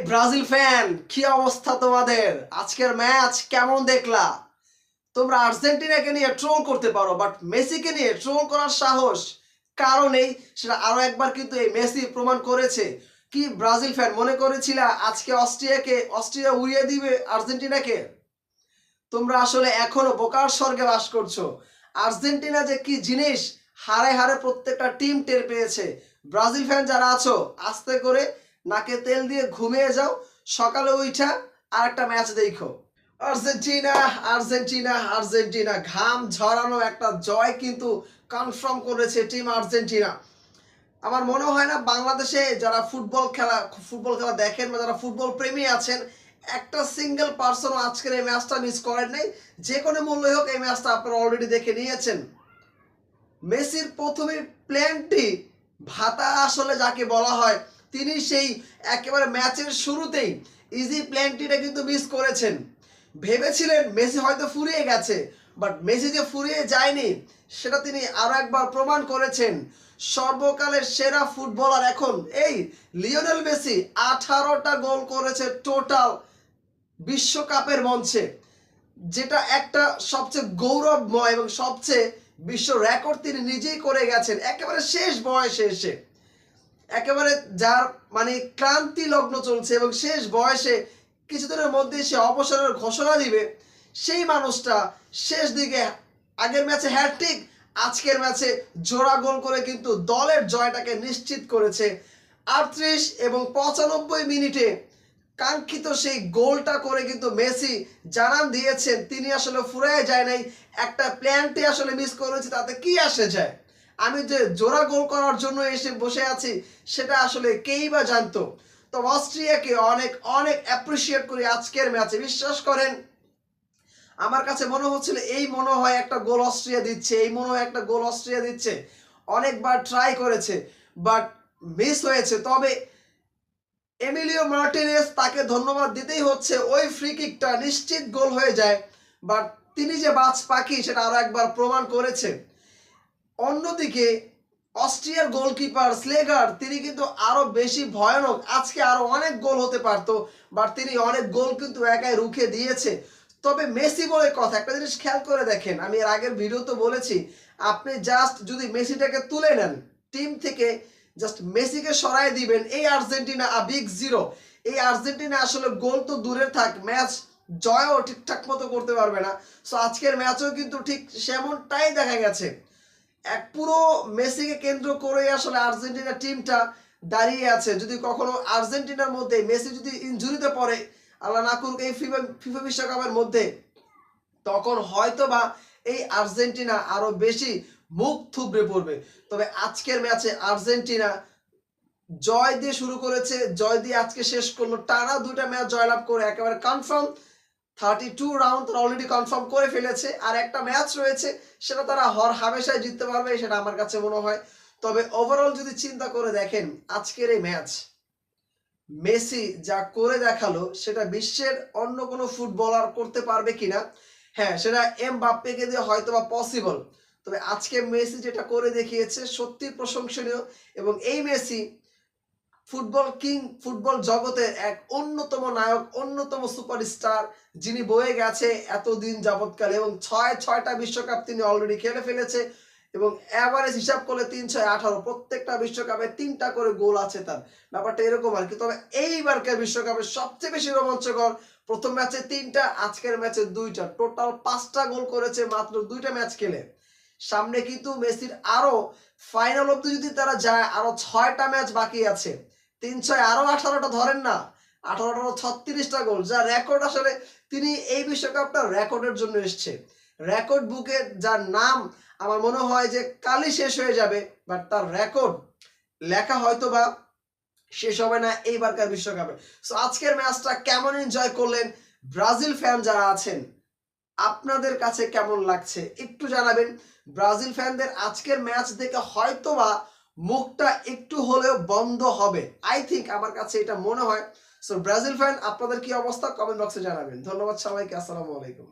Brazil fan, কি অবস্থা তোমাদের? আজকের ম্যাচ কেমন দেখলা? তোমরা আর্জেন্টিনাকে নিয়ে ট্রোল করতে পারো, বাট মেসিকে নিয়ে ট্রোল করার সাহস কারো নেই। সেটা আরো একবার কিন্তু এই মেসি প্রমাণ করেছে। কি ব্রাজিল ফ্যান মনে করেছিলা আজকে অস্ট্রিয়া উড়িয়ে দিবে আর্জেন্টিনাকে? তোমরা আসলে এখনো বোকার স্বর্গে বাস করছো। আর্জেন্টিনা যে কি জিনিস হারে হারে প্রত্যেকটা টিম টের পেয়েছে। ব্রাজিল ফ্যান যারা আছো, আস্তে করে নাকে তেল দিয়ে ঘুমিয়ে যাও, সকালে উঠা আর একটা ম্যাচ দেখো। আর্জেন্টিনা আর্জেন্টিনা আর্জেন্টিনা, ঘাম ঝরানো একটা জয় কিন্তু কনফার্ম করেছে টিম আর্জেন্টিনা। আমার মনে হয় না বাংলাদেশে যারা ফুটবল খেলা দেখেন বা যারা ফুটবল প্রেমী আছেন, একটা সিঙ্গেল পার্সনও আজকের এই ম্যাচটা মিস করেন নাই। যে কোনো মূল্যই হোক এই ম্যাচটা আপনারা অলরেডি দেখে নিয়েছেন। মেসির প্রথমে প্ল্যানটি ভাতা আসলে যাকে বলা হয়, তিনি সেই একেবারে ম্যাচের শুরুতেই ইজি প্ল্যানটিটা কিন্তু মিস করেছেন। ভেবেছিলেন মেসি হয়তো ফুরিয়ে গেছে, বাট মেসি যে ফুরিয়ে যায়নি সেটা তিনি আরো একবার প্রমাণ করেছেন। সর্বকালের সেরা ফুটবলার এখন এই লিওনেল মেসি 18টা গোল করেছে টোটাল বিশ্বকাপের মঞ্চে, যেটা একটা সবচেয়ে গৌরবময় এবং সবচেয়ে বিশ্ব রেকর্ড তিনি নিজেই করে গেছেন একেবারে শেষ বয়সে এসে। একেবারে যার মানে ক্লান্তি লগ্ন চলছে এবং শেষ বয়সে কিছুদিনের মধ্যে সে অবসরের ঘোষণা দিবে, সেই মানুষটা শেষ দিকে আগের ম্যাচে হ্যাটট্রিক, আজকের ম্যাচে জোড়া গোল করে কিন্তু দলের জয়টাকে নিশ্চিত করেছে। 38 এবং 95 মিনিটে কাঙ্ক্ষিত সেই গোলটা করে কিন্তু মেসি জানান দিয়েছেন তিনি আসলে ফুরায় যায় নাই। একটা প্ল্যানটি আসলে মিস করেছে, তাতে কি আসে যায়? আমি যে জোড়া গোল করার জন্য এসে বসে আছি সেটা আসলে কেই বা জানতো। তো অস্ট্রিয়াকে অনেক অনেক অ্যাপ্রিসিয়েট করি আজকের ম্যাচে। বিশ্বাস করেন, আমার কাছে মনে হচ্ছিল এই মনে হয় একটা গোল অস্ট্রিয়া দিচ্ছে, এই মনে হয় একটা গোল অস্ট্রিয়া দিচ্ছে। অনেকবার ট্রাই করেছে, বাট মিস হয়েছে। তবে এমিলিও মার্টিনেজ, তাকে ধন্যবাদ দিতেই হচ্ছে। ওই ফ্রি কিকটা নিশ্চিত গোল হয়ে যায়, বাট তিনি যে বাজ পাখি সেটা আরো একবার প্রমাণ করেছে। অন্যদিকে অস্ট্রিয়ার গোলকিপার স্লেগার, তিনি কিন্তু আরো বেশি ভয়ানক। আজকে আরো অনেক গোল হতে পারতো, বাট তিনি অনেক গোল কিন্তু একাই রুখে দিয়েছে। তবে মেসি বলে কথা, একটা জিনিস খেয়াল করে দেখেন, আমি এর আগের ভিডিওতে বলেছি, আপনি জাস্ট যদি মেসিটাকে তুলে নেন টিম থেকে, জাস্ট মেসিকে সরাই দিবেন, এই আর্জেন্টিনা বিগ জিরো। এই আর্জেন্টিনা আসলে গোল তো দূরে থাক, ম্যাচ জয়ও ঠিকঠাক মতো করতে পারবে না। সো আজকের ম্যাচও কিন্তু ঠিক সেমনটাই দেখা গেছে। এক পুরো মেসিকে কেন্দ্র করে আসলে আর্জেন্টিনা টিমটা দাঁড়িয়ে আছে। যদি কখনো আর্জেন্টিনার মধ্যে মেসি যদি ইনজুরিতে পড়ে, আল্লাহ না করুক এই ফিফা বিশ্বকাপের মধ্যে, তখন হয়তো বা এই আর্জেন্টিনা আরো বেশি মুখ থুবড়ে পড়বে। তবে আজকের ম্যাচে আর্জেন্টিনা জয় দিয়ে শুরু করেছে, জয় দিয়ে আজকে শেষ করলো। টানা 2টা ম্যাচ জয়লাভ করে একেবারে কনফার্ম 32 রাউন্ড তারা অলরেডি কনফার্ম করে ফেলেছে। আর একটা ম্যাচ রয়েছে, সেটা তারা হর হামেশায় জিততে পারবে, সেটা আমার কাছে মনে হয়। তবে ওভারঅল যদি চিন্তা করে দেখেন আজকের এই ম্যাচ, মেসি যা করে দেখালো সেটা বিশ্বের অন্য কোনো ফুটবলার করতে পারবে কিনা, হ্যাঁ সেটা এমবাপ্পেকে দিয়ে হয়তো বা পসিবল। তবে আজকে মেসি যেটা করে দেখিয়েছে সত্যি প্রশংসনীয়। এবং এই মেসি ফুটবল কিং, ফুটবল জগতের এক অন্যতম নায়ক, অন্যতম সুপারস্টার, যিনি বয়ে গেছে এতদিন যাবৎকালে। এবং ছয়টা বিশ্বকাপ তিনি অলরেডি খেলে ফেলেছে এবং এভারেজ হিসাব করলে 3-6-18, প্রত্যেকটা বিশ্বকাপে 3টা করে গোল আছে তার। ব্যাপারটা এরকম আর কি। তবে এইবারকার বিশ্বকাপে সবচেয়ে বেশি রোমাঞ্চকর, প্রথম ম্যাচে 3টা, আজকের ম্যাচে 2টা, টোটাল 5টা গোল করেছে মাত্র 2টা ম্যাচ খেলে। সামনে কিন্তু মেসির আরো ফাইনাল অব্দি যদি তারা যায়, আরো 6টা ম্যাচ বাকি আছে। 3-6 আরো 18টা ধরেন না, 18টা 36টা গোল, যা রেকর্ড। আসলে তিনি এই বিশ্বকাপটা রেকর্ডের জন্য এসছে। রেকর্ড বুকে যার নাম আমার মনে হয় যে কালই শেষ হয়ে যাবে, বাট তার রেকর্ড লেখা হয়তো বা শেষ হবে না এইবারকার বিশ্বকাপে। সো আজকের ম্যাচটা কেমন এনজয় করলেন ব্রাজিল ফ্যান যারা আছেন, আপনাদের কাছে কেমন লাগছে একটু জানাবেন। ব্রাজিল ফ্যানদের আজকের ম্যাচ দেখে হয়তোবা মুখটা একটু হলেও বন্ধ হবে, আই থিঙ্ক, আমার কাছে এটা মনে হয়। সো ব্রাজিল ফ্যান, আপনাদের কি অবস্থা কমেন্ট বক্সে জানাবেন। ধন্যবাদ সবাইকে, আসসালামু আলাইকুম।